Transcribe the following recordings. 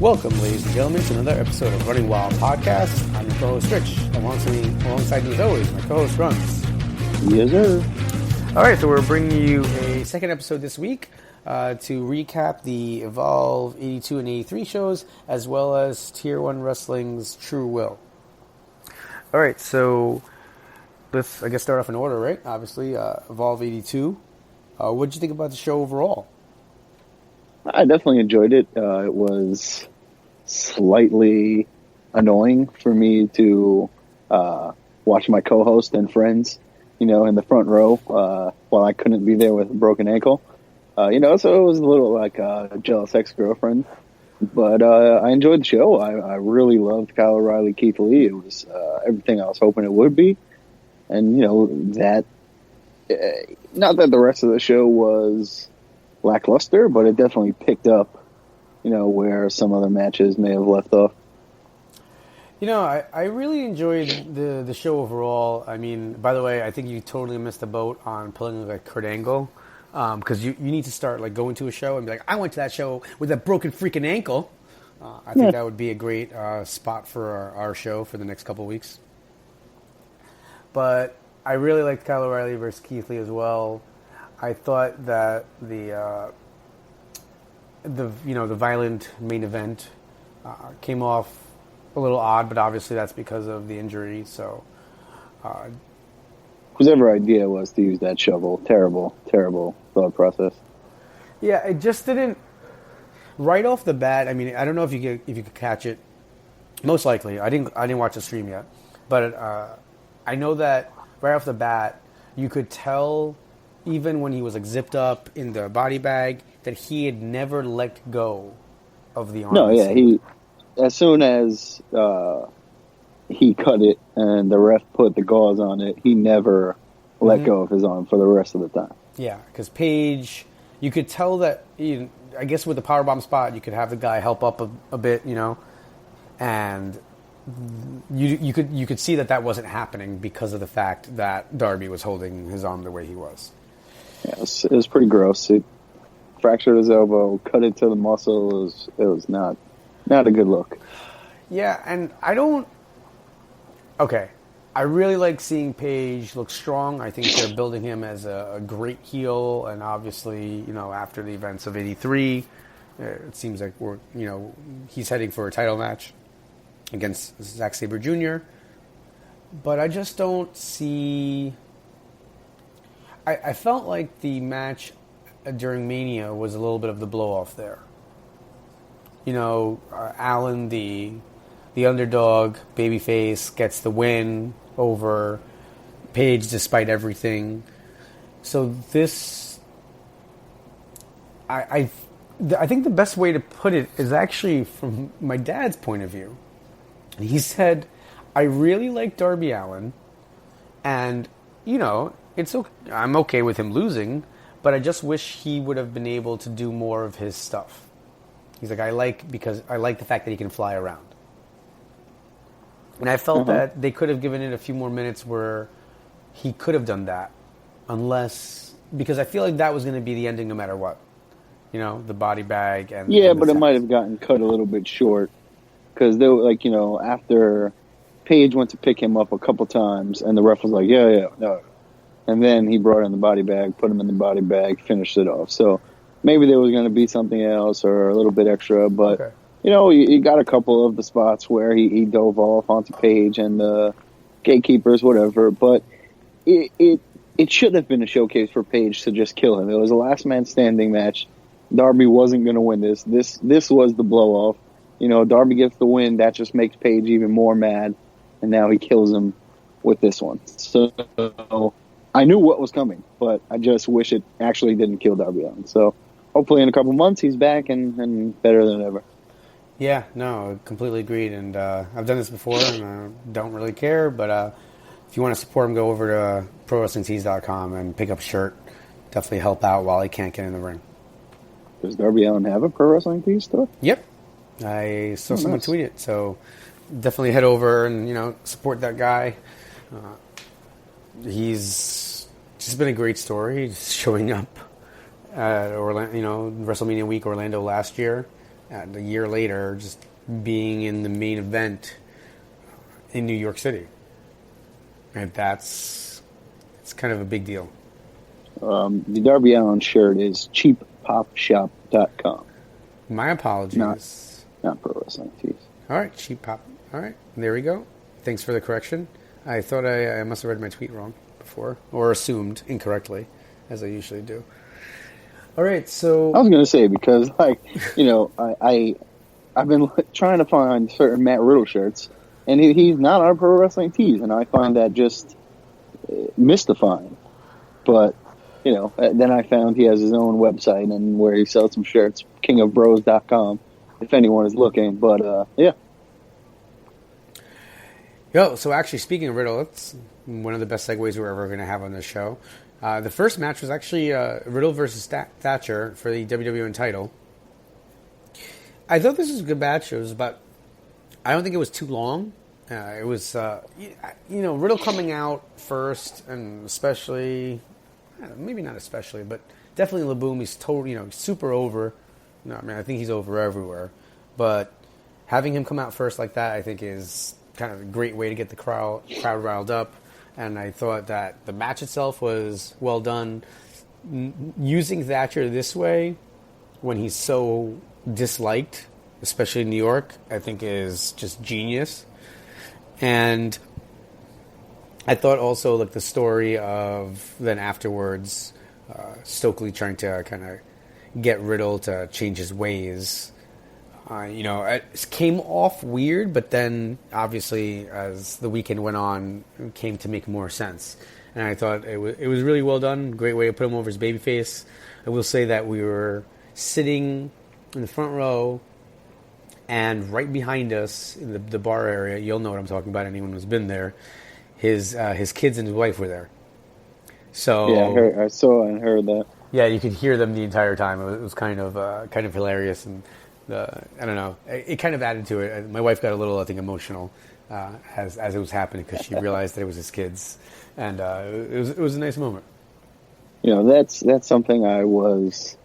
Welcome, ladies and gentlemen, to another episode of Running Wild Podcast. I'm your co-host, Rich. Alongside me, as always, my co-host, Runz. Yes, sir. All right, so we're bringing you a second episode this week to recap the Evolve 82 and 83 shows, as well as Tier 1 Wrestling's True Will. All right, so let's, I guess, start off in order, right? Obviously, Evolve 82. What did you think about the show overall? I definitely enjoyed it. It was slightly annoying for me to watch my co-host and friends, in the front row while I couldn't be there with a broken ankle. So it was a little like a jealous ex-girlfriend. But I enjoyed the show. I really loved Kyle O'Reilly, Keith Lee. It was everything I was hoping it would be. And, that... not that the rest of the show was lackluster, but it definitely picked up, where some other matches may have left off. I really enjoyed the show overall. I mean, by the way, I think you totally missed the boat on pulling like Kurt Angle, because you need to start like going to a show and be like, I went to that show with a broken freaking ankle. I think that would be a great spot for our show for the next couple of weeks. But I really liked Kyle O'Reilly versus Keith Lee as well. I thought that the violent main event came off a little odd, but obviously that's because of the injury. So, whoever idea was to use that shovel, terrible thought process. Yeah, it just didn't. Right off the bat, I mean, I don't know if you could catch it. Most likely, I didn't watch the stream yet, but I know that right off the bat, you could tell, even when he was like zipped up in the body bag, that he had never let go of the arm. No, yeah, he, as soon as he cut it and the ref put the gauze on it, he never let go of his arm for the rest of the time. Yeah, because Paige, you could tell that, I guess with the powerbomb spot, you could have the guy help up a bit, and you could see that wasn't happening because of the fact that Darby was holding his arm the way he was. Yeah, it was pretty gross. It fractured his elbow, cut it to the muscle. It was not a good look. Yeah, and I really like seeing Paige look strong. I think they're building him as a great heel, and obviously, after the events of 83, it seems like he's heading for a title match against Zack Sabre Jr. But I just don't see... I felt like the match during Mania was a little bit of the blow-off there. Allen, the underdog, babyface, gets the win over Paige despite everything. So this... I think the best way to put it is actually from my dad's point of view. He said, I really like Darby Allin, and, it's okay. I'm okay with him losing, but I just wish he would have been able to do more of his stuff. He's like, because I like the fact that he can fly around. And I felt that they could have given it a few more minutes where he could have done that, because I feel like that was going to be the ending no matter what. The body bag and... Yeah, and but it might have gotten cut a little bit short. Because they were after Paige went to pick him up a couple times, and the ref was like, no. And then he brought in the body bag, put him in the body bag, finished it off. So maybe there was going to be something else or a little bit extra. But, he got a couple of the spots where he dove off onto Paige and the gatekeepers, whatever. But it should have been a showcase for Paige to just kill him. It was a last man standing match. Darby wasn't going to win this. This was the blow-off. Darby gets the win. That just makes Paige even more mad. And now he kills him with this one. So I knew what was coming, but I just wish it actually didn't kill Darby Allin. So hopefully in a couple months he's back and better than ever. Yeah, no, completely agreed. And I've done this before and I don't really care. But if you want to support him, go over to ProWrestlingTees.com and pick up a shirt. Definitely help out while he can't get in the ring. Does Darby Allin have a Pro Wrestling Tees store? Yep. I saw someone tweet it, so definitely head over and support that guy. He's just been a great story. He's showing up at WrestleMania week Orlando last year, and a year later, just being in the main event in New York City. And it's kind of a big deal. The Darby Allin shirt is cheappopshop.com. My apologies. Not Pro Wrestling Tees. All right, Cheap Pop. All right, there we go. Thanks for the correction. I thought I must have read my tweet wrong before, or assumed incorrectly, as I usually do. All right, so I was going to say, because, like, you know, I've been trying to find certain Matt Riddle shirts, and he's not on Pro Wrestling Tees, and I find that just mystifying. But, you know, then I found he has his own website and where he sells some shirts, kingofbros.com, if anyone is looking. But, yeah. Yo, so actually, speaking of Riddle, it's one of the best segues we're ever going to have on this show. The first match was actually Riddle versus Thatcher for the WWE title. I thought this was a good match. It was about, I don't think it was too long. It was, Riddle coming out first, and especially, maybe not especially, but definitely Laboom. He's totally, super over. No, I mean, I think he's over everywhere. But having him come out first like that, I think, is kind of a great way to get the crowd riled up. And I thought that the match itself was well done. Using Thatcher this way, when he's so disliked, especially in New York, I think is just genius. And I thought also, like, the story of then afterwards, Stokely trying to kind of get Riddle to change his ways. It came off weird, but then obviously as the weekend went on, it came to make more sense. And I thought it was really well done. Great way to put him over his babyface. I will say that we were sitting in the front row, and right behind us in the bar area, you'll know what I'm talking about. Anyone who's been there, his kids and his wife were there. So yeah, I saw and heard that. Yeah, you could hear them the entire time. It was kind of hilarious, and I don't know. It kind of added to it. My wife got a little, I think, emotional as it was happening, because she realized that it was his kids, and it was a nice moment. That's something I was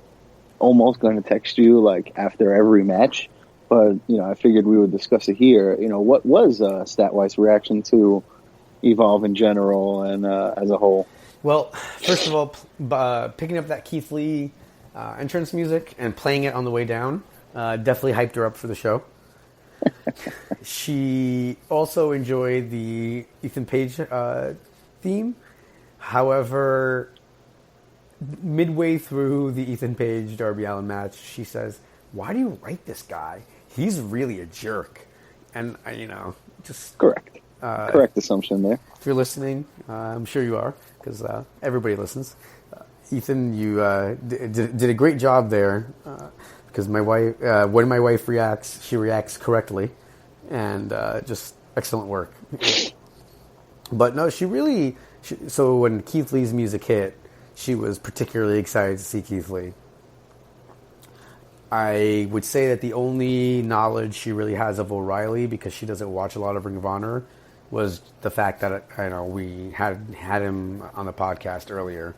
almost going to text you, like, after every match, but I figured we would discuss it here. What was Statwise reaction to Evolve in general and as a whole? Well, first of all, picking up that Keith Lee entrance music and playing it on the way down. Definitely hyped her up for the show. She also enjoyed the Ethan Page theme. However, midway through the Ethan Page Darby Allin match, she says, "Why do you write this guy? He's really a jerk." And just correct assumption there. If you're listening, I'm sure you are, because everybody listens. Ethan, you did a great job there. Because my wife, when my wife reacts, she reacts correctly, and just excellent work. But no, so when Keith Lee's music hit, she was particularly excited to see Keith Lee. I would say that the only knowledge she really has of O'Reilly, because she doesn't watch a lot of Ring of Honor, was the fact that we had him on the podcast earlier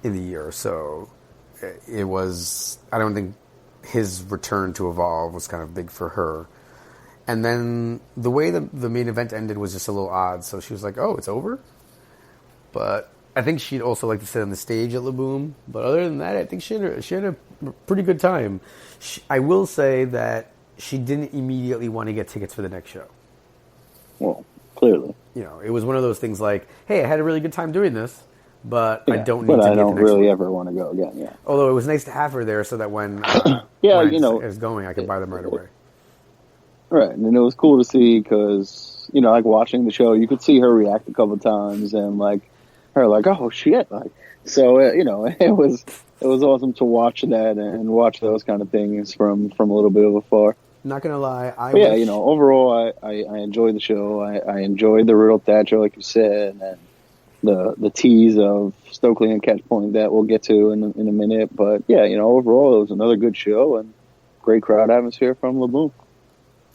in the year. So it was, I don't think his return to Evolve was kind of big for her. And then the way the main event ended was just a little odd. So she was like, "Oh, it's over?" But I think she'd also like to sit on the stage at Laboom. But other than that, I think she had a pretty good time. I will say that she didn't immediately want to get tickets for the next show. Well, clearly. It was one of those things like, "Hey, I had a really good time doing this, but I don't need but to I be at don't the next really one." ever want to go again, yeah. Although it was nice to have her there so that when it's going, I could buy them right away. Right, and it was cool to see because, like watching the show, you could see her react a couple times and, like, her like, "Oh, shit." Like, so, it was awesome to watch that and watch those kind of things from a little bit of afar. Not going to lie. Overall, I enjoyed the show. I enjoyed the Riddle Thatcher, like you said, and the tease of Stokely and Catchpoint that we'll get to in a minute. But yeah, overall it was another good show and great crowd atmosphere from Laboom.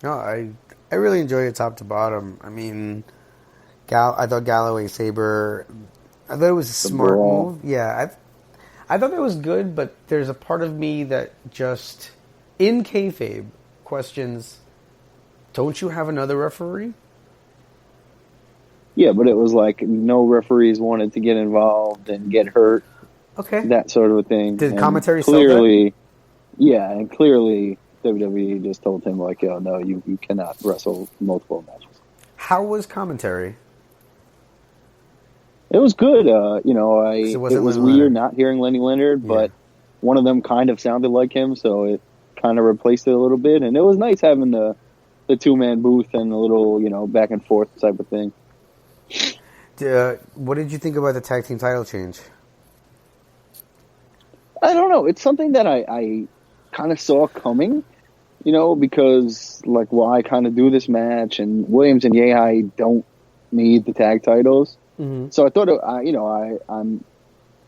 No, I really enjoyed it top to bottom. I mean, I thought Galloway Sabre, I thought it was a smart move. Yeah, I thought it was good, but there's a part of me that just in kayfabe, questions, don't you have another referee? Yeah, but it was like no referees wanted to get involved and get hurt, Okay. that sort of a thing. Did And commentary sell that? clearly, yeah, and clearly WWE just told him like, "Yo, no, you cannot wrestle multiple matches." How was commentary? It was good. It it was wasn't Lenny weird Leonard. not hearing Lenny Leonard, Yeah. but one of them kind of sounded like him, so it kind of replaced it a little bit. And it was nice having the 2-man booth and a little, back and forth type of thing. What did you think about the tag team title change? I don't know. It's something that I kind of saw coming, because I kind of do this match, and Williams and Yehai don't need the tag titles. Mm-hmm. So I thought,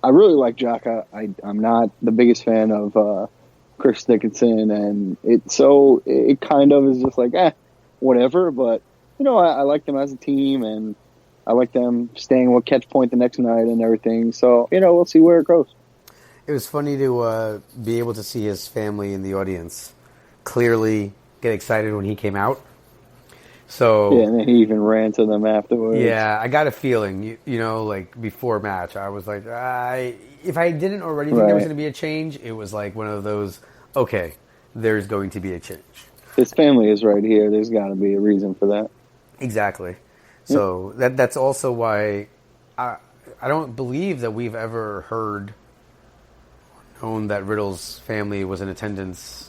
I really like Jaka. I'm not the biggest fan of Chris Dickinson, and it kind of is just like, whatever. But I like them as a team, and I like them staying with Catch Point the next night and everything. So we'll see where it goes. It was funny to be able to see his family in the audience clearly get excited when he came out. So yeah, and then he even ran to them afterwards. Yeah, I got a feeling, like before match, I was like, if I didn't already think there was going to be a change, it was like one of those, okay, there's going to be a change. His family is right here. There's got to be a reason for that. Exactly. So that's also why I don't believe that we've ever heard known that Riddle's family was in attendance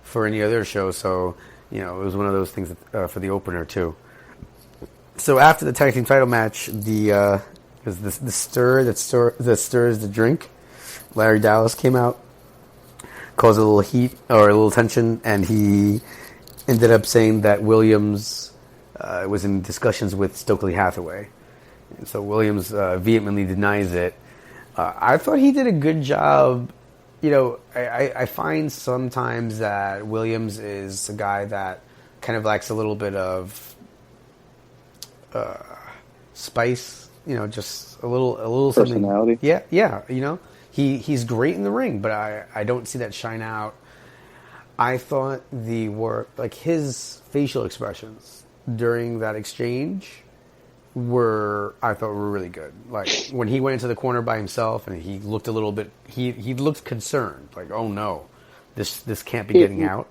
for any other show. So, it was one of those things for the opener too. So after the tag team title match, the stir that stirs the drink, Larry Dallas came out, caused a little heat or a little tension, and he ended up saying that Williams was in discussions with Stokely Hathaway. And so Williams vehemently denies it. I thought he did a good job. I find sometimes that Williams is a guy that kind of lacks a little bit of spice. Just a little personality. Something. Yeah. He's great in the ring, but I don't see that shine out. I thought his facial expressions during that exchange were really good. Like when he went into the corner by himself and he looked a little bit, he looked concerned. Like, oh no, this can't be getting out.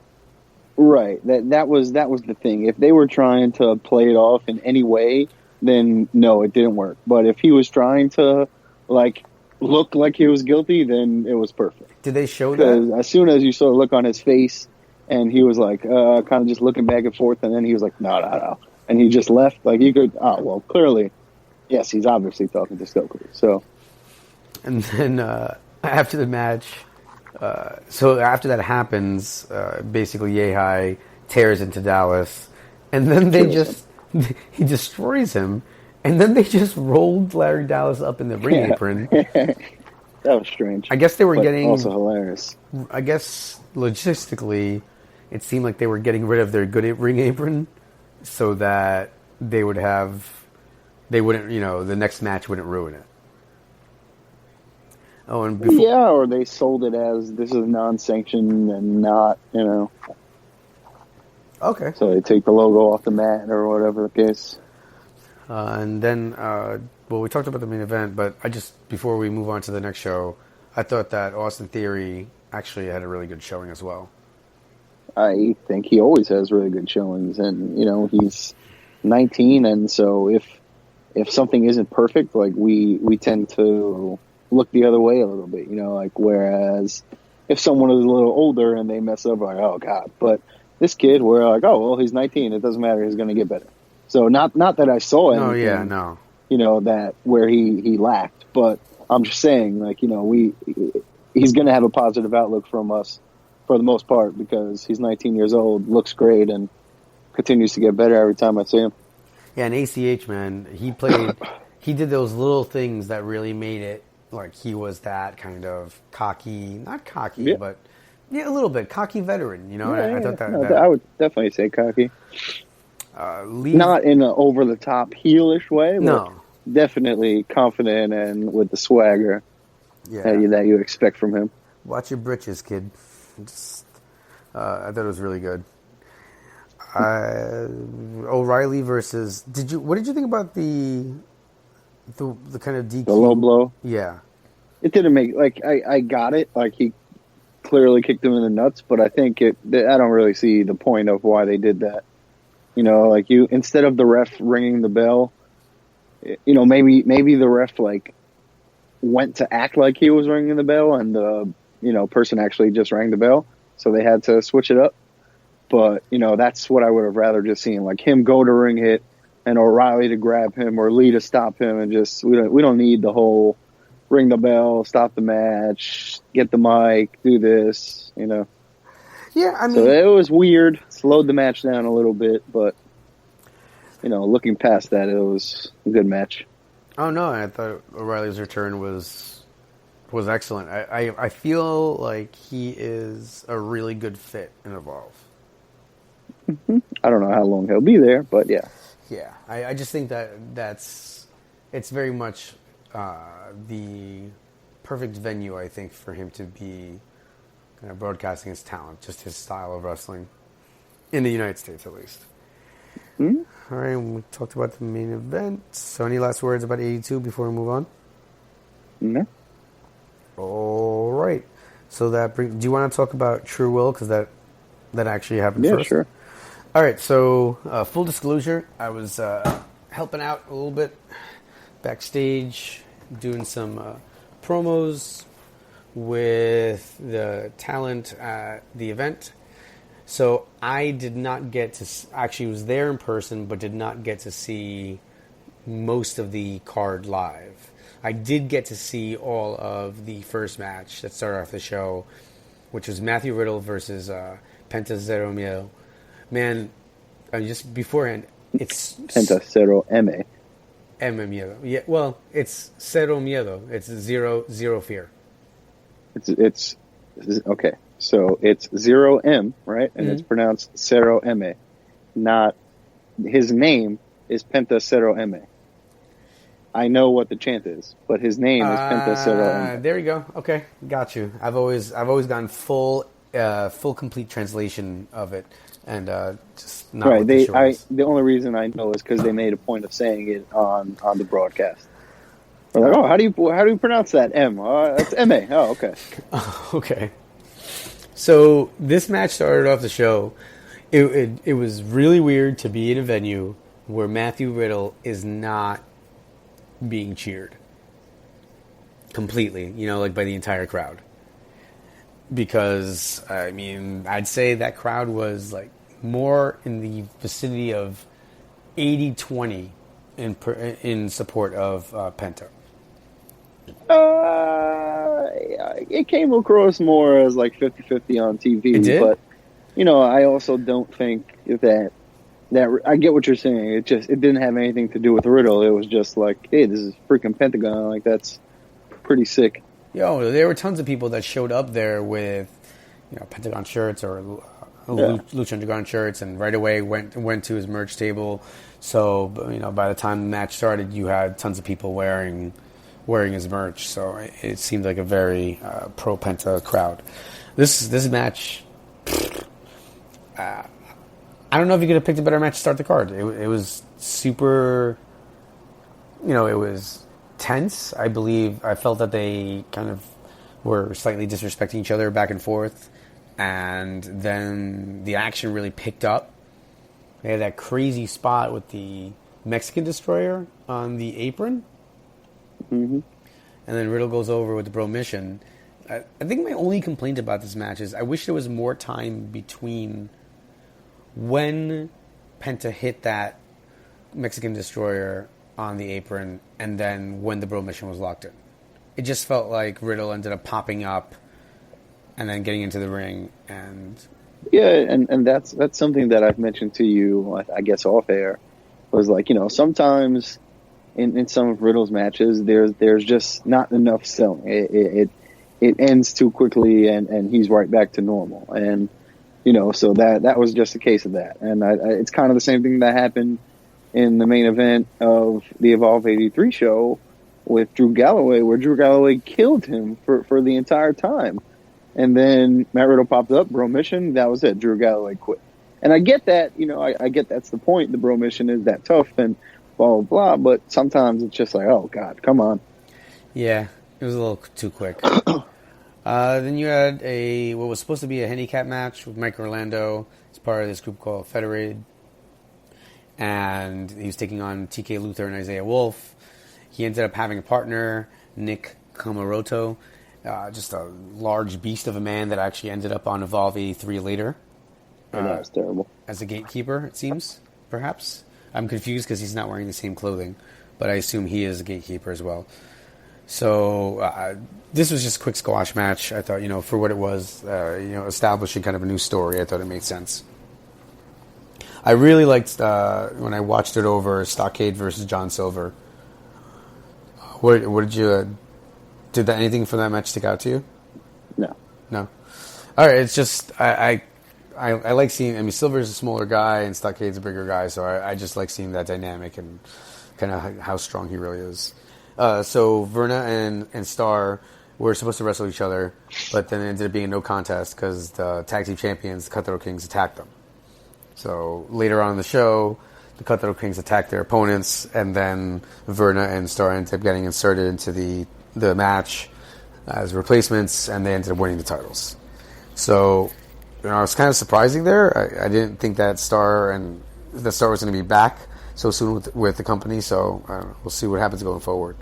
Right. That was the thing. If they were trying to play it off in any way, then no, it didn't work. But if he was trying to look like he was guilty, then it was perfect. Did they show that? Because as soon as you saw a look on his face, and he was kind of just looking back and forth, and then he was like, no. And he just left. You could, clearly, yes, he's obviously talking to Stokely. So, and then after the match, so after that happens, basically Yehai tears into Dallas, and then he destroys him, and then they just rolled Larry Dallas up in the ring apron. That was strange. I guess they were getting also hilarious. I guess logistically, it seemed like they were getting rid of their good ring apron, so that they wouldn't, the next match wouldn't ruin it. Oh, and before, or they sold it as this is non-sanctioned and not, Okay. So they take the logo off the mat or whatever the case. And then, we talked about the main event, but before we move on to the next show, I thought that Austin Theory actually had a really good showing as well. I think he always has really good showings, and he's 19, and so if something isn't perfect, we tend to look the other way a little bit, whereas if someone is a little older and they mess up, oh god, but this kid, we're like, oh well, he's 19, it doesn't matter, he's going to get better. So not that I saw anything, that where he lacked, but I'm just saying, he's going to have a positive outlook from us for the most part because he's 19 years old, looks great, and continues to get better every time I see him. Yeah, and ACH, man, he did those little things that really made it like he was that kind of not cocky, but a little bit cocky veteran. I thought that I would definitely say cocky. Not in an over-the-top heelish way, but definitely confident and with the swagger that you expect from him. Watch your britches, kid. I thought it was really good. O'Reilly versus what did you think about the kind of DQ? The low blow. Yeah. It didn't make I got it. Like he clearly kicked him in the nuts, but I think I don't really see the point of why they did that. You know, like instead of the ref ringing the bell, you know, maybe the ref like went to act like he was ringing the bell, and the person actually just rang the bell, so they had to switch it up. But that's what I would have rather just seen, like him go to ring it, and O'Reilly to grab him or Lee to stop him, and just we don't need the whole ring the bell, stop the match, get the mic, do this, Yeah, I mean, so it was weird. Slowed the match down a little bit, but looking past that, it was a good match. Oh no, I thought O'Reilly's return was excellent. I feel like he is a really good fit in Evolve. I don't know how long he'll be there, but yeah. Yeah, I just think it's very much the perfect venue, I think, for him to be kind of broadcasting his talent, just his style of wrestling, in the United States at least. Mm-hmm. All right, we talked about the main event. So any last words about 82 before we move on? No. All right. So do you want to talk about True Will? Because that actually happened first. Yeah, sure. All right, so full disclosure, I was helping out a little bit backstage, doing some promos with the talent at the event. So I did not get to actually was there in person, but did not get to see most of the card live. I did get to see all of the first match that started off the show, which was Matthew Riddle versus Penta Zero Miedo. Man, just beforehand, it's Penta Zero M-A. Miedo. Yeah, well, it's Cero Miedo. It's zero fear. It's okay. So it's 0M, right? And it's pronounced Cero M-A. Not his name is Penta Cero M-A. I know what the chant is, but his name is Penta Cero M-A. There you go. Okay, got you. I've always gotten full complete translation of it, and just not right. The only reason I know is because they made a point of saying it on the broadcast. They're like, oh, how do you pronounce that M? That's M-A. Oh, okay. Okay. So this match started off the show. It was really weird to be in a venue where Matthew Riddle is not being cheered completely, like by the entire crowd. Because, I mean, I'd say that crowd was like more in the vicinity of 80-20 in support of Penta. It came across more as like 50-50 on TV. It did? But, I also don't think that I get what you're saying. It didn't have anything to do with Riddle. It was just like, hey, this is freaking Pentagon. Like, that's pretty sick. Yo, there were tons of people that showed up there with, Pentagon shirts or Lucha Underground shirts, and right away went to his merch table. So, by the time the match started, you had tons of people wearing his merch. So it seemed like a very pro Penta crowd. This match, I don't know if you could have picked a better match to start the card. It was super, it was tense. I believe I felt that they kind of were slightly disrespecting each other back and forth, and then the action really picked up. They had that crazy spot with the Mexican Destroyer on the apron, and then Riddle goes over with the Bro Mission. I think my only complaint about this match is I wish there was more time between when Penta hit that Mexican Destroyer on the apron and then when the Bro Mission was locked in. It just felt like Riddle ended up popping up and then getting into the ring. And yeah, and that's something that I've mentioned to you, I guess off air, was like, sometimes in some of Riddle's matches there's just not enough selling. It ends too quickly and he's right back to normal. And so that was just a case of that. And it's kind of the same thing that happened in the main event of the Evolve 83 show with Drew Galloway, where Drew Galloway killed him for the entire time. And then Matt Riddle popped up, bro mission. That was it. Drew Galloway quit. And I get that, I get that's the point. The bro mission is that tough and blah, blah, blah. But sometimes it's just like, oh, God, come on. Yeah, it was a little too quick. Then you had what was supposed to be a handicap match with Mike Orlando. It's part of this group called Federated. And he was taking on TK Luther and Isaiah Wolf. He ended up having a partner, Nick Kamaroto, just a large beast of a man that actually ended up on Evolve 83 later. That was terrible. As a gatekeeper, it seems, perhaps. I'm confused because he's not wearing the same clothing, but I assume he is a gatekeeper as well. So this was just a quick squash match. I thought, for what it was, establishing kind of a new story, I thought it made sense. I really liked, when I watched it over, Stockade versus John Silver. What did you... did anything from that match stick out to you? No. No? All right, it's just... I like seeing... Silver's a smaller guy and Stockade's a bigger guy, so I just like seeing that dynamic and kind of how strong he really is. So Verna and Starr were supposed to wrestle each other, but then it ended up being a no contest because the tag team champions, the Cutthroat Kings, attacked them. So later on in the show, the Cutthroat Kings attacked their opponents, and then Verna and Starr ended up getting inserted into the match as replacements, and they ended up winning the titles. So, it was kind of surprising there. I didn't think that Starr was going to be back so soon with the company, so we'll see what happens going forward.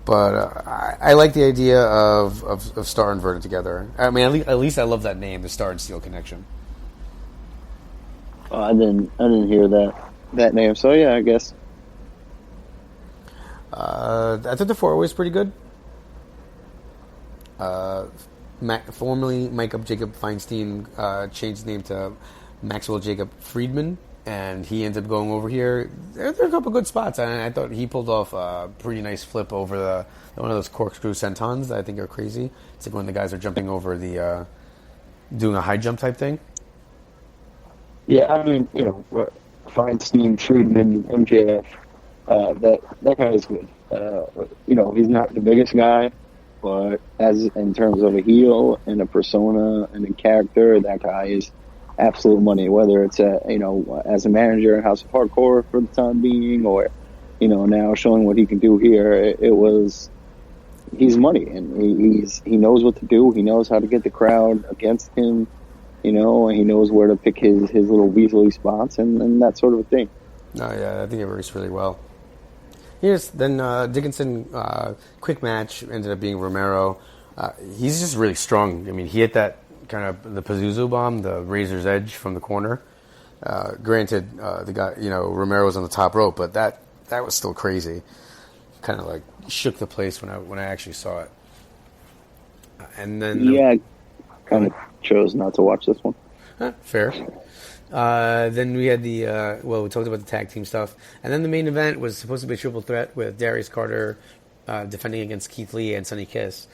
But I like the idea of Starr and Verna together. I mean, at least I love that name, the Starr and Steel connection. I didn't hear that name, so yeah, I guess. I thought the 4 was pretty good. Formerly Mike Jacob Feinstein changed his name to Maxwell Jacob Friedman, and he ended up going over here. There are a couple good spots, and I thought he pulled off a pretty nice flip over one of those corkscrew sentons that I think are crazy. It's like when the guys are jumping over doing a high jump type thing. Yeah, I mean, Feinstein, Friedman, MJF, that guy is good. He's not the biggest guy, but in terms of a heel and a persona and a character, that guy is absolute money. Whether it's as a manager in House of Hardcore for the time being, or now showing what he can do here, he's money, and he knows what to do. He knows how to get the crowd against him. And he knows where to pick his little weaselly spots and that sort of a thing. Oh, yeah, I think it works really well. Yes, then Dickinson, quick match, ended up being Romero. He's just really strong. I mean, he hit that kind of the Pazuzu bomb, the Razor's Edge from the corner. Granted, the guy, Romero was on the top rope, but that was still crazy. Kind of like shook the place when I actually saw it. And then... Yeah, kind of chose not to watch this one. Fair. Then we had we talked about the tag team stuff. And then the main event was supposed to be a triple threat with Darius Carter defending against Keith Lee and Sonny Kiss.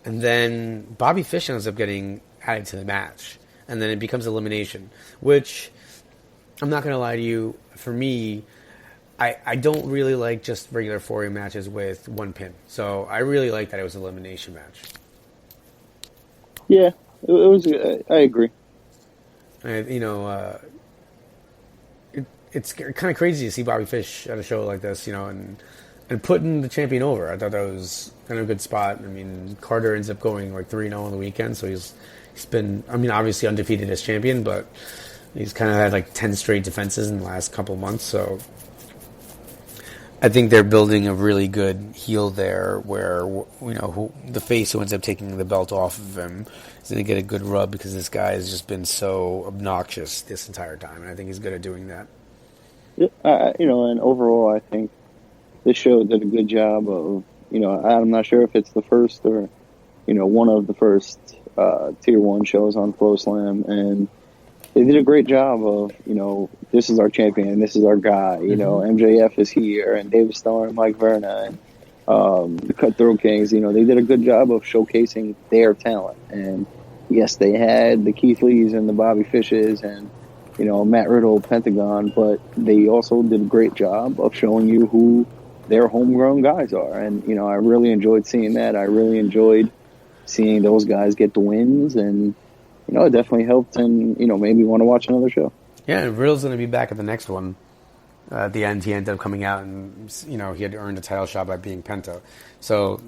And then Bobby Fish ends up getting added to the match. And then it becomes elimination, which, I'm not going to lie to you, for me, I don't really like just regular 4-way matches with one pin. So I really like that it was an elimination match. Yeah, it was. I agree. And, it's kind of crazy to see Bobby Fish at a show like this, and putting the champion over. I thought that was kind of a good spot. I mean, Carter ends up going like 3-0 on the weekend, so he's been, obviously undefeated as champion, but he's kind of had like 10 straight defenses in the last couple of months, so I think they're building a really good heel there where, the face who ends up taking the belt off of him is going to get a good rub because this guy has just been so obnoxious this entire time, and I think he's good at doing that. Yeah, and overall, I think this show did a good job of, I'm not sure if it's the first or, one of the first Tier 1 shows on Flow Slam, and they did a great job of, this is our champion, this is our guy, MJF is here, and David Starr and Mike Verna, and the Cutthroat Kings, they did a good job of showcasing their talent. And yes, they had the Keith Lees and the Bobby Fishes and, Matt Riddle, Pentagon, but they also did a great job of showing you who their homegrown guys are. And, I really enjoyed seeing that. I really enjoyed seeing those guys get the wins, and it definitely helped, and made me want to watch another show. Yeah, and Riddle's going to be back at the next one. At the end, he ended up coming out, and he had earned a title shot by being Penta. So,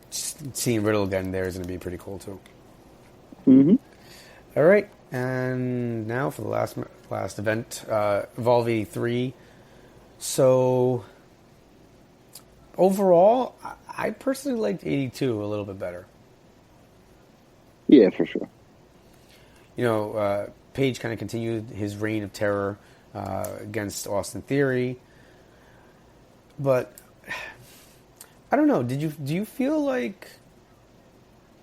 seeing Riddle again there is going to be pretty cool too. Mm-hmm. All right, and now for the last event, Evolve 83. So, overall, I personally liked 82 a little bit better. Yeah, for sure. Page kind of continued his reign of terror against Austin Theory, but I don't know. Do you feel like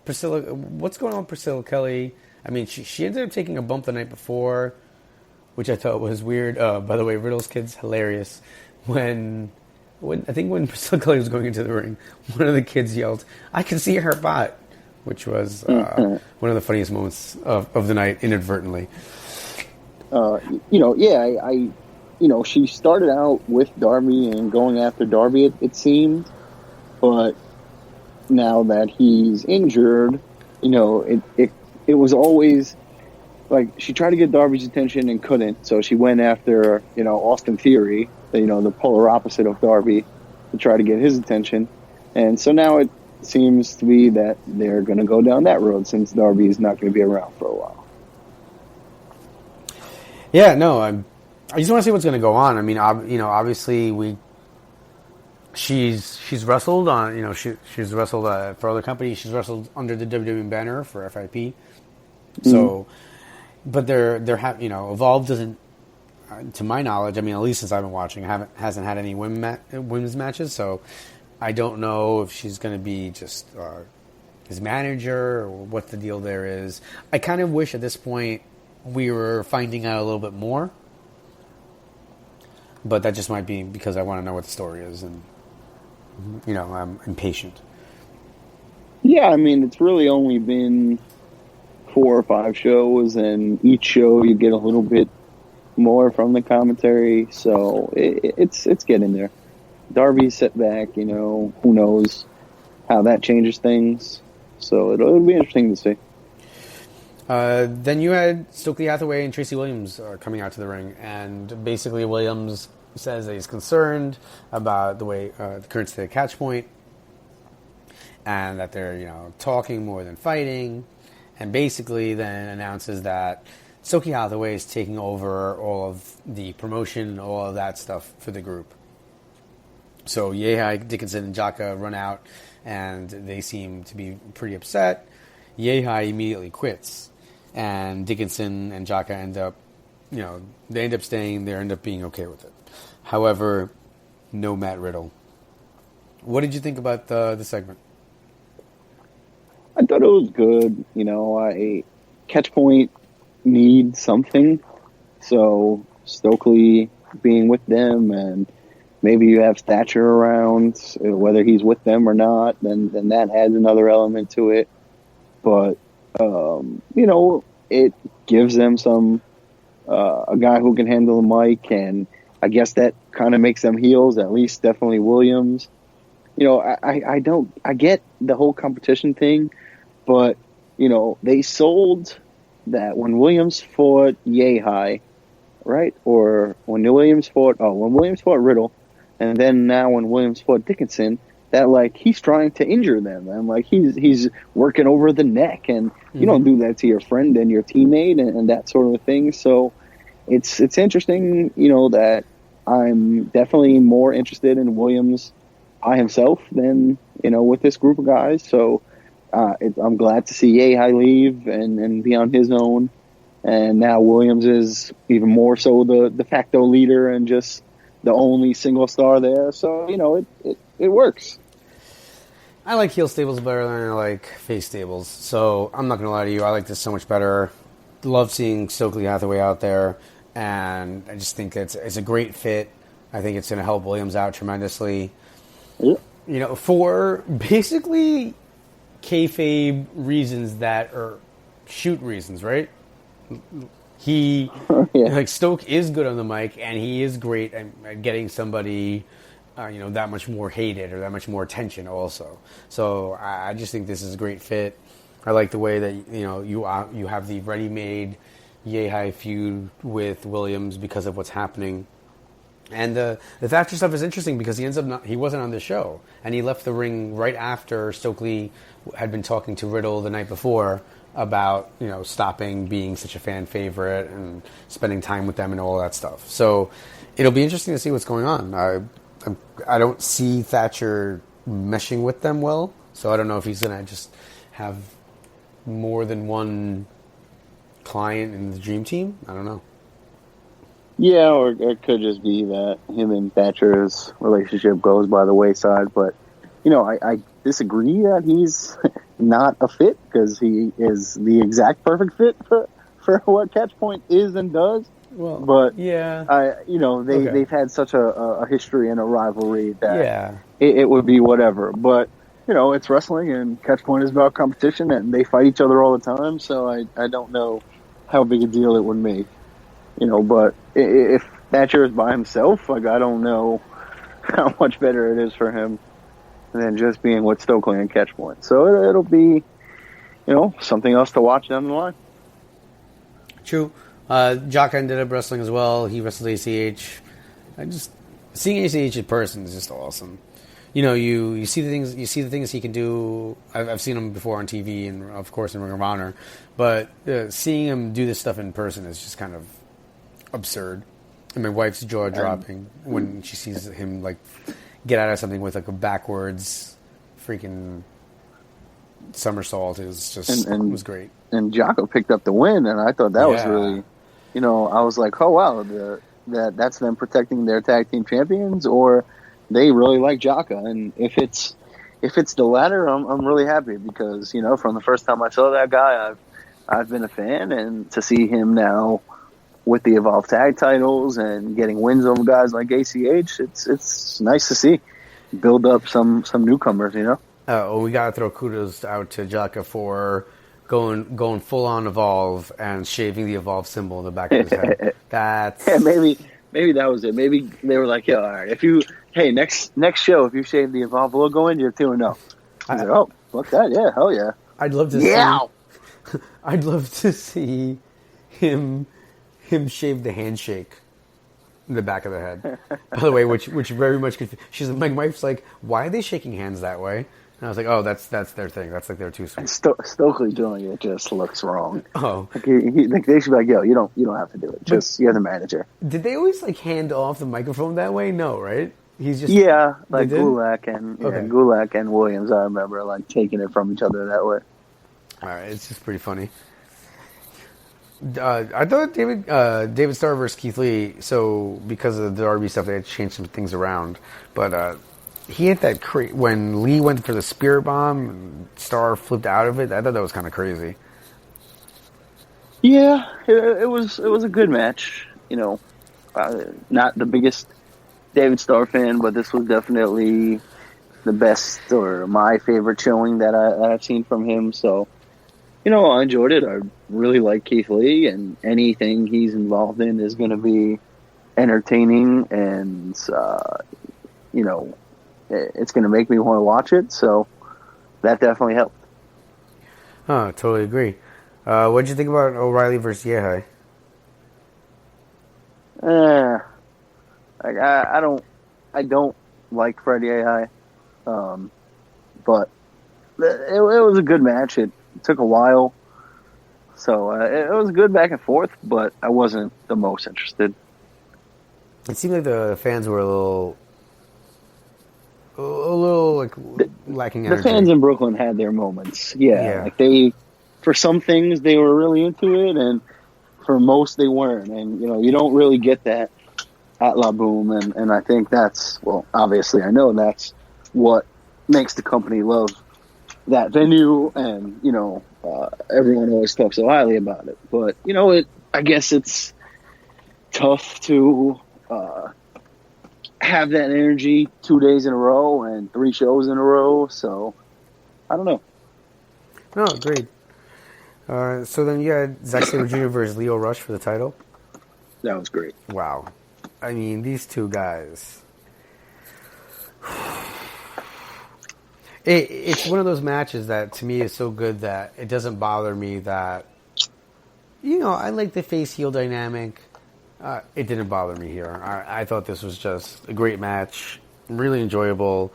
Priscilla? What's going on with Priscilla Kelly? I mean, she ended up taking a bump the night before, which I thought was weird. By the way, Riddle's kid's hilarious. When Priscilla Kelly was going into the ring, one of the kids yelled, "I can see her butt," which was one of the funniest moments of the night, inadvertently. She started out with Darby and going after Darby, it seemed, but now that he's injured, it was always like she tried to get Darby's attention and couldn't, so she went after, Austin Theory, the polar opposite of Darby, to try to get his attention, and so now it seems to be that they're going to go down that road since Darby is not going to be around for a while. Yeah, no, I just want to see what's going to go on. I mean, obviously she's wrestled on, she's wrestled for other companies. She's wrestled under the WWE banner for FIP. So, but Evolve doesn't, to my knowledge, I mean, at least since I've been watching, hasn't had any women's matches. So, I don't know if she's going to be just his manager or what the deal there is. I kind of wish at this point we were finding out a little bit more. But that just might be because I want to know what the story is, and I'm impatient. Yeah, I mean, it's really only been 4 or 5 shows, and each show you get a little bit more from the commentary, so it's getting there. Darby's set back, who knows how that changes things, so it'll be interesting to see. Then you had Stokely Hathaway and Tracy Williams coming out to the ring, and basically Williams says that he's concerned about the way the current state of Catch Point, and that they're talking more than fighting, and basically then announces that Stokely Hathaway is taking over all of the promotion, all of that stuff for the group. So Yehai, Dickinson, and Jaka run out, and they seem to be pretty upset. Yehai immediately quits. And Dickinson and Jaka end up, they end up staying. They end up being okay with it. However, no Matt Riddle. What did you think about the segment? I thought it was good. Catch Point needs something. So Stokely being with them, and maybe you have Thatcher around, whether he's with them or not, then that adds another element to it. But it gives them a guy who can handle the mic, and I guess that kind of makes them heels, at least definitely Williams. I get the whole competition thing, but, they sold that when Williams fought Yehai, right? Or when Williams fought Riddle, and then now when Williams fought Dickinson, that he's trying to injure them, and he's working over the neck, and you don't do that to your friend and your teammate and that sort of thing. So it's interesting, that I'm definitely more interested in Williams by himself than with this group of guys. So I'm glad to see Yehai leave and be on his own, and now Williams is even more so the de facto leader and just the only single star there. So it works. I like heel stables better than I like face stables, so I'm not going to lie to you. I like this so much better. Love seeing Stokely Hathaway out there, and I just think it's a great fit. I think it's going to help Williams out tremendously. Yeah. For basically kayfabe reasons that are shoot reasons, right? Stoke is good on the mic, and he is great at getting somebody that much more hated or that much more attention also. So I just think this is a great fit. I like the way that you have the ready-made Yehai feud with Williams because of what's happening. And the Thatcher stuff is interesting because he wasn't on the show, and he left the ring right after Stokely had been talking to Riddle the night before about stopping being such a fan favorite and spending time with them and all that stuff. So it'll be interesting to see what's going on. I don't see Thatcher meshing with them well, so I don't know if he's going to just have more than one client in the Dream Team. I don't know. Yeah, or it could just be that him and Thatcher's relationship goes by the wayside. But, I disagree that he's not a fit because he is the exact perfect fit for what Catchpoint is and does. Well, but yeah, they've had such a history and a rivalry that yeah. it would be whatever. But it's wrestling, and Catchpoint is about competition, and they fight each other all the time. So I don't know how big a deal it would make. But if Thatcher is by himself, I don't know how much better it is for him than just being with Stokely and Catchpoint. So it'll be, something else to watch down the line. True. Jock ended up wrestling as well. He wrestled ACH. Seeing ACH in person is just awesome. You see the things he can do. I've seen him before on TV and of course in Ring of Honor, but seeing him do this stuff in person is just kind of absurd. And my wife's jaw dropping when she sees him get out of something with a backwards freaking somersault. Is just it was great. And Jocko picked up the win, and I thought that was really, I was like, oh wow, that's them protecting their tag team champions, or they really like Jocko. And if it's the latter, I'm really happy because from the first time I saw that guy, I've been a fan, and to see him now with the Evolve Tag titles and getting wins over guys like ACH, it's nice to see. Build up some newcomers, we gotta throw kudos out to Jaka for going full on Evolve and shaving the Evolve symbol in the back of his head. That's maybe that was it. Maybe they were like, all right, next show, if you shave the Evolve logo in, you're 2-0. I was like, oh, fuck that, yeah, hell yeah. I'd love to see. I'd love to see him shave the handshake in the back of the head. By the way, which very much confused. My wife's like, why are they shaking hands that way? And I was like, oh, that's their thing. That's their too sweet. Stokely doing it just looks wrong. Oh, they should be like, yo, you don't have to do it. Just you're the manager. Did they always hand off the microphone that way? No, right? He's just Gulak and Williams. I remember taking it from each other that way. All right, it's just pretty funny. I thought David Starr versus Keith Lee. So because of the Darby stuff, they had to change some things around. But he hit that when Lee went for the Spirit Bomb, and Starr flipped out of it. I thought that was kind of crazy. Yeah, it was a good match. Not the biggest David Starr fan, but this was definitely the best or my favorite showing that I've seen from him. So. I enjoyed it. I really like Keith Lee, and anything he's involved in is going to be entertaining, and it's going to make me want to watch it. So that definitely helped. Oh, totally agree. What'd you think about O'Reilly versus Yehai? I don't like Fred Yehai, but it was a good match. It took a while, so it was good back and forth, but I wasn't the most interested. It seemed like the fans were a little lacking energy. The fans in Brooklyn had their moments. Yeah. For some things they were really into it, and for most they weren't. And you don't really get that at La Boom, and I think that's obviously I know that's what makes the company love that venue, and everyone always talks so highly about it. But I guess it's tough to have that energy 2 days in a row and 3 shows in a row. So I don't know. No, agreed. So then you had Zack Sabre Jr. versus Leo Rush for the title. That was great. Wow, I mean these two guys. It's one of those matches that to me is so good that it doesn't bother me that, I like the face heel dynamic. It didn't bother me here. I thought this was just a great match, really enjoyable.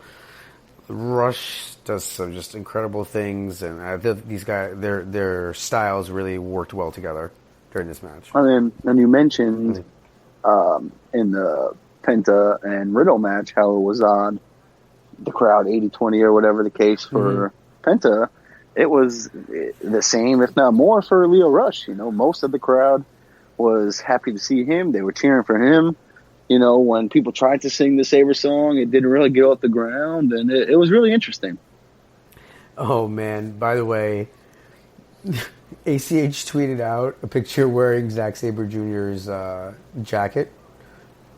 Rush does some just incredible things, and I think these guys, their styles really worked well together during this match. I mean, and you mentioned in the Penta and Riddle match how it was on the crowd 80-20 or whatever the case for Penta. It was the same, if not more, for Leo Rush. Most of the crowd was happy to see him. They were cheering for him. When people tried to sing the Saber song, it didn't really get off the ground, and it was really interesting. Oh, man. By the way, ACH tweeted out a picture wearing Zack Sabre Jr.'s jacket,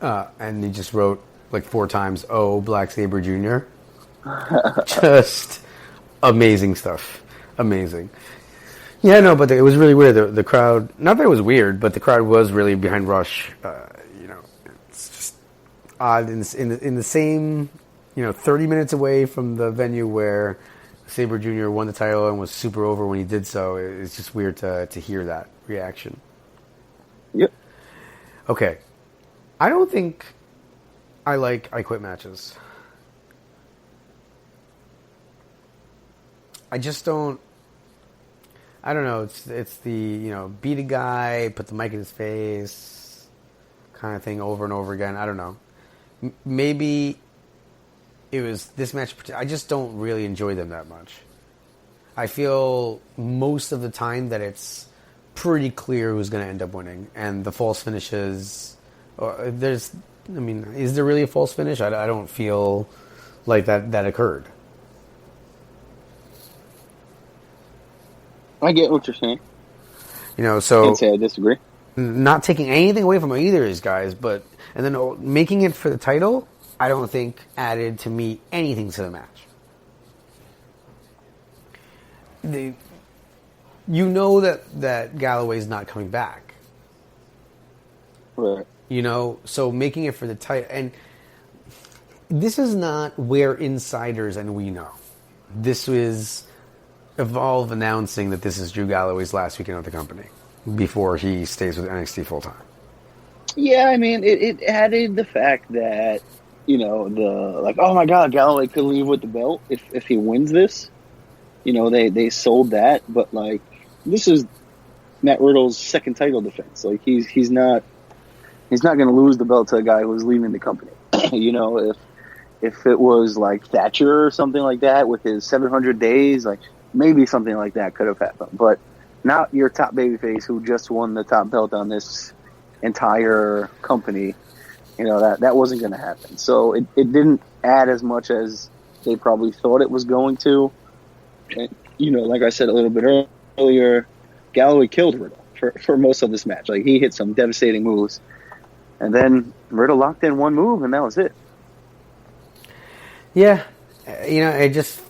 and he just wrote like 4 times, "Oh, Black Sabre Jr." Just amazing stuff. Amazing. Yeah, no, but it was really weird. The crowd, not that it was weird, but the crowd was really behind Rush. It's just odd in the same, 30 minutes away from the venue where Sabre Jr. won the title and was super over when he did so. It's just weird to hear that reaction. Yep. Okay. I don't think I like I Quit matches. I just don't. I don't know. It's the beat a guy, put the mic in his face, kind of thing over and over again. I don't know. Maybe it was this match. I just don't really enjoy them that much. I feel most of the time that it's pretty clear who's going to end up winning, and the false finishes. Is there really a false finish? I don't feel like that occurred. I get what you're saying. So Can't say I disagree. Not taking anything away from either of these guys, and then making it for the title, I don't think added to me anything to the match. That Galloway's not coming back. Right. So making it for the title, and this is not where insiders and we know. This is Evolve announcing that this is Drew Galloway's last weekend with the company before he stays with NXT full time. Yeah, I mean, it added the fact that, oh my God, Galloway could leave with the belt if he wins this. They sold that, but this is Matt Riddle's second title defense. He's not going to lose the belt to a guy who's leaving the company. If it was like Thatcher or something like that with his 700 days, maybe something like that could have happened. But not your top babyface who just won the top belt on this entire company. That wasn't going to happen. So it didn't add as much as they probably thought it was going to. And, like I said a little bit earlier, Galloway killed Riddle for most of this match. He hit some devastating moves. And then Riddle locked in one move, and that was it. Yeah. It just...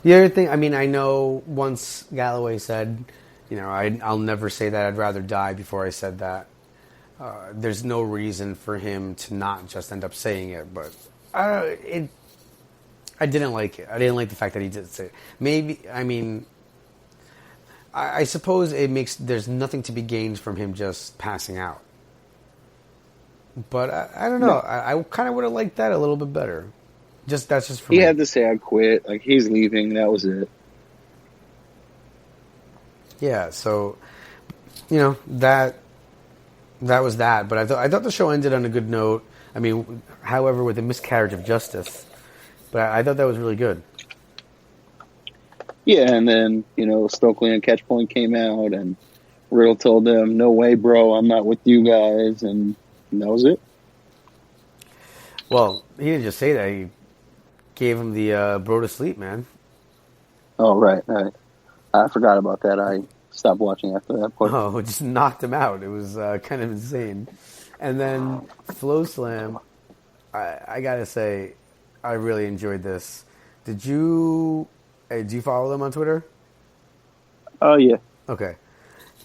The other thing, I know once Galloway said, I'll never say that. I'd rather die before I said that. There's no reason for him to not just end up saying it, but I didn't like it. I didn't like the fact that he did say it. Maybe, I suppose there's nothing to be gained from him just passing out. But I don't know. I kind of would have liked that a little bit better. That's just for me. He had to say, I quit. He's leaving. That was it. Yeah, so, that was that. But I thought the show ended on a good note. However, with a miscarriage of justice. But I thought that was really good. Yeah, and then, Stokely and Catchpoint came out, and Riddle told them, no way, bro, I'm not with you guys, and that was it. Well, he didn't just say that. He gave him the bro to sleep, man. Oh, right. I forgot about that. I stopped watching after that point. Oh, it just knocked him out. It was kind of insane. And then Flow Slam, I gotta say, I really enjoyed this. Do you follow them on Twitter? Oh, yeah. Okay.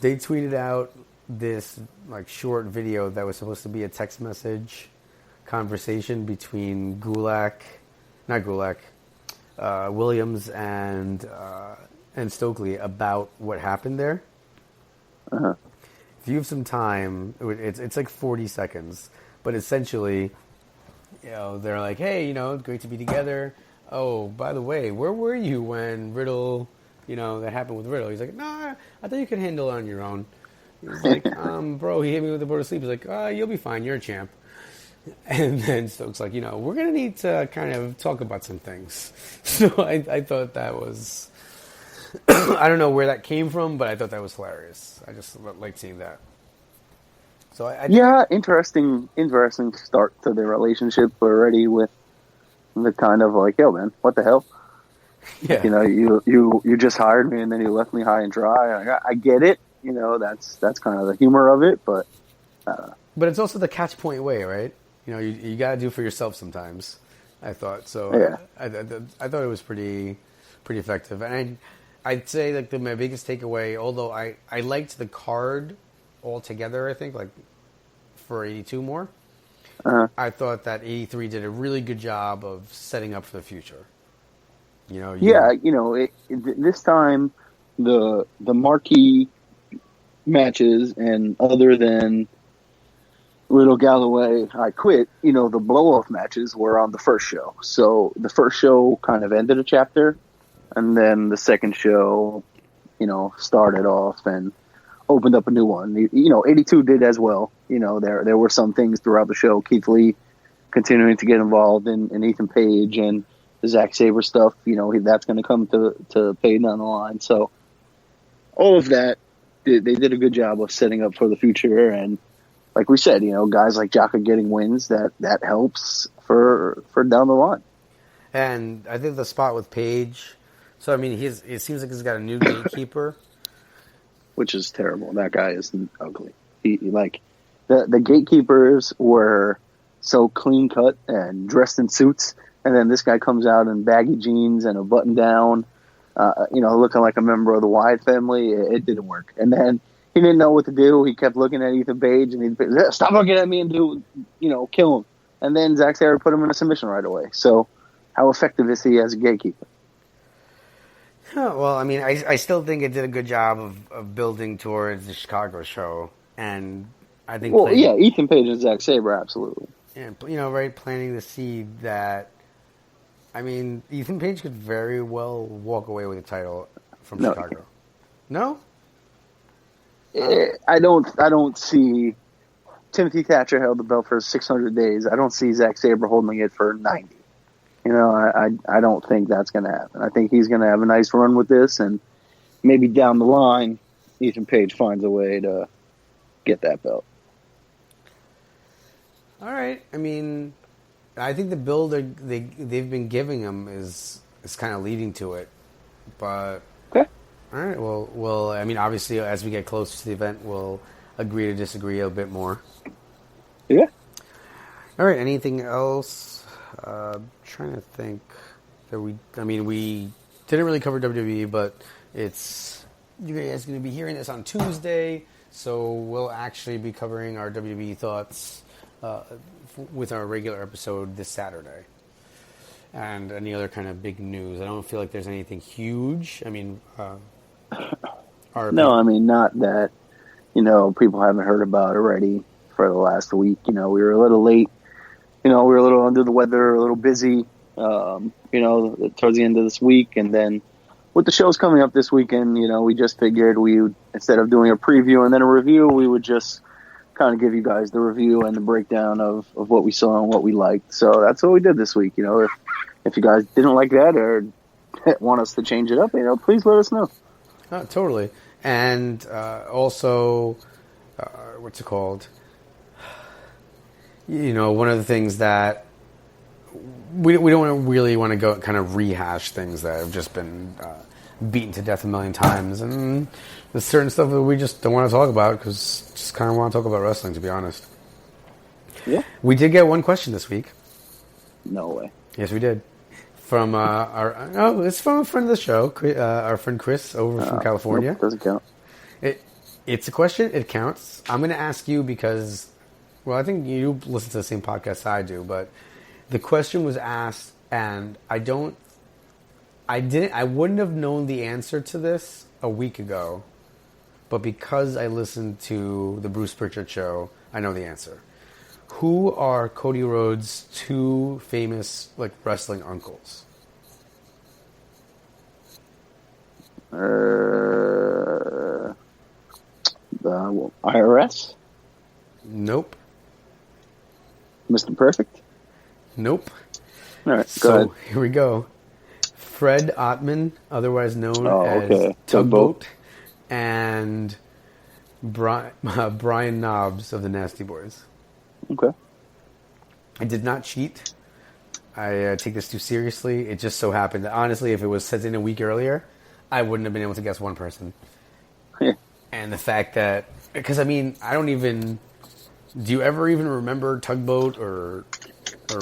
They tweeted out this short video that was supposed to be a text message conversation between Williams and Stokely about what happened there. Uh-huh. If you have some time, it's like 40 seconds, but essentially, they're like, hey, great to be together. Oh, by the way, where were you when Riddle, that happened with Riddle? He's like, nah, I thought you could handle it on your own. He's like, bro, he hit me with the board of sleep. He's like, you'll be fine. You're a champ. And then Stokes like, we're going to need to kind of talk about some things. So I thought that was, I don't know where that came from, but I thought that was hilarious. I just like seeing that. So yeah, interesting start to their relationship already with the kind of like, yo, man, what the hell? Yeah. You just hired me and then you left me high and dry. I get it. That's kind of the humor of it, but it's also the catch point way, right? You got to do for yourself sometimes. I thought so. Yeah. I thought it was pretty effective, and I'd say like my biggest takeaway, although I liked the card altogether, I think like for 82 more. Uh-huh. I thought that 83 did a really good job of setting up for the future. This time the marquee matches, and other than Little Galloway, I quit, the blow-off matches were on the first show. So the first show kind of ended a chapter, and then the second show, started off and opened up a new one. 82 did as well. There were some things throughout the show. Keith Lee continuing to get involved in Ethan Page and the Zack Sabre stuff. That's going to come to pay down the line. So all of that, they did a good job of setting up for the future. And like we said, guys like Jaka getting wins, that helps for down the line. And I think the spot with Page, so I mean, it seems like he's got a new gatekeeper, which is terrible. That guy is ugly. He the gatekeepers were so clean cut and dressed in suits, and then this guy comes out in baggy jeans and a button down, looking like a member of the Wyatt family. It didn't work. And then he didn't know what to do. He kept looking at Ethan Page, and he'd stop looking at me and kill him. And then Zack Sabre put him in a submission right away. So how effective is he as a gatekeeper? Well, I mean, I still think it did a good job of building towards the Chicago show, and I think. Well, Ethan Page and Zack Sabre, absolutely. And right, planting the seed that, I mean, Ethan Page could very well walk away with the title from Chicago. No. I don't see. Timothy Thatcher held the belt for 600 days. I don't see Zack Sabre holding it for 90. I don't think that's going to happen. I think he's going to have a nice run with this, and maybe down the line, Ethan Page finds a way to get that belt. All right. I mean, I think the build they've been giving him is kind of leading to it. But okay. All right. Well, I mean, obviously, as we get closer to the event, we'll agree to disagree a bit more. Yeah. All right. Anything else? Trying to think that we didn't really cover WWE, but you guys going to be hearing this on Tuesday, so we'll actually be covering our WWE thoughts with our regular episode this Saturday. And any other kind of big news? I don't feel like there's anything huge. I mean, no, I mean, not that people haven't heard about already for the last week. We were a little late. We were a little under the weather, a little busy, towards the end of this week. And then with the shows coming up this weekend, we just figured we would, instead of doing a preview and then a review, we would just kind of give you guys the review and the breakdown of what we saw and what we liked. So that's what we did this week. If you guys didn't like that or want us to change it up, please let us know. Oh, totally. And also, what's it called? One of the things that we don't really want to go kind of rehash things that have just been beaten to death a million times, and there's certain stuff that we just don't want to talk about because just kind of want to talk about wrestling, to be honest. Yeah. We did get one question this week. No way. Yes, we did. From it's from a friend of the show, our friend Chris over from California. Nope, doesn't count. It's a question. It counts. I'm going to ask you because Well, I think you listen to the same podcast I do, but the question was asked, and I wouldn't have known the answer to this a week ago, but because I listened to the Bruce Pritchard show, I know the answer. Who are Cody Rhodes' two famous wrestling uncles? The IRS? Nope. Mr. Perfect? Nope. All right, So go ahead. here we go. Fred Ottman, otherwise known as okay. Tugboat, and Brian Knobs of the Nasty Boys. Okay. I did not cheat. I take this too seriously. It just so happened that, honestly, if it was sent in a week earlier, I wouldn't have been able to guess one person. Yeah. And the fact that... Because, I mean, I don't even... Do you ever even remember Tugboat or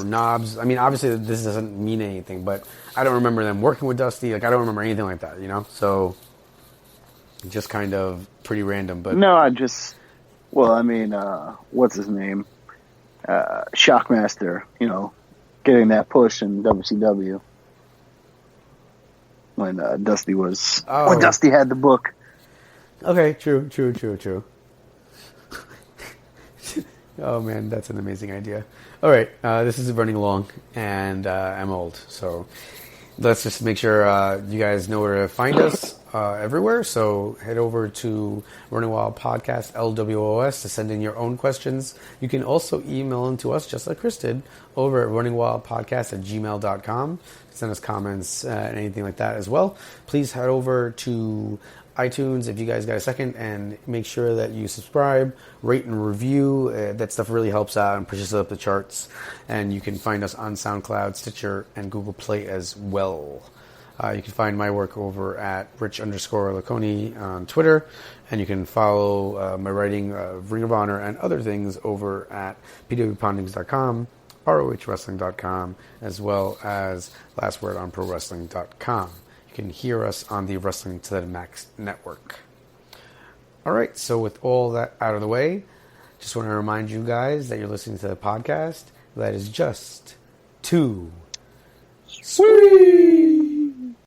Knobs? I mean, obviously, this doesn't mean anything, but I don't remember them working with Dusty. I don't remember anything like that, you know? So, just kind of pretty random, but... No, what's his name? Shockmaster, getting that push in WCW. When Dusty was... Oh. When Dusty had the book. Okay, true. Oh, man, that's an amazing idea. All right, this is running long, and I'm old, so let's just make sure you guys know where to find us everywhere. So head over to Running Wild Podcast, LWOS, to send in your own questions. You can also email them to us, just like Chris did, over at runningwildpodcast@gmail.com. Send us comments and anything like that as well. Please head over to iTunes if you guys got a second, and make sure that you subscribe, rate, and review. That stuff really helps out and pushes up the charts. And you can find us on SoundCloud, Stitcher, and Google Play as well. You can find my work over at Rich_Laconi on Twitter, and you can follow my writing of Ring of Honor and other things over at pwpondings.com, rohwrestling.com, as well as lastwordonprowrestling.com. You can hear us on the Wrestling to the Max network. All right, so with all that out of the way, just want to remind you guys that you're listening to the podcast that is just too sweet.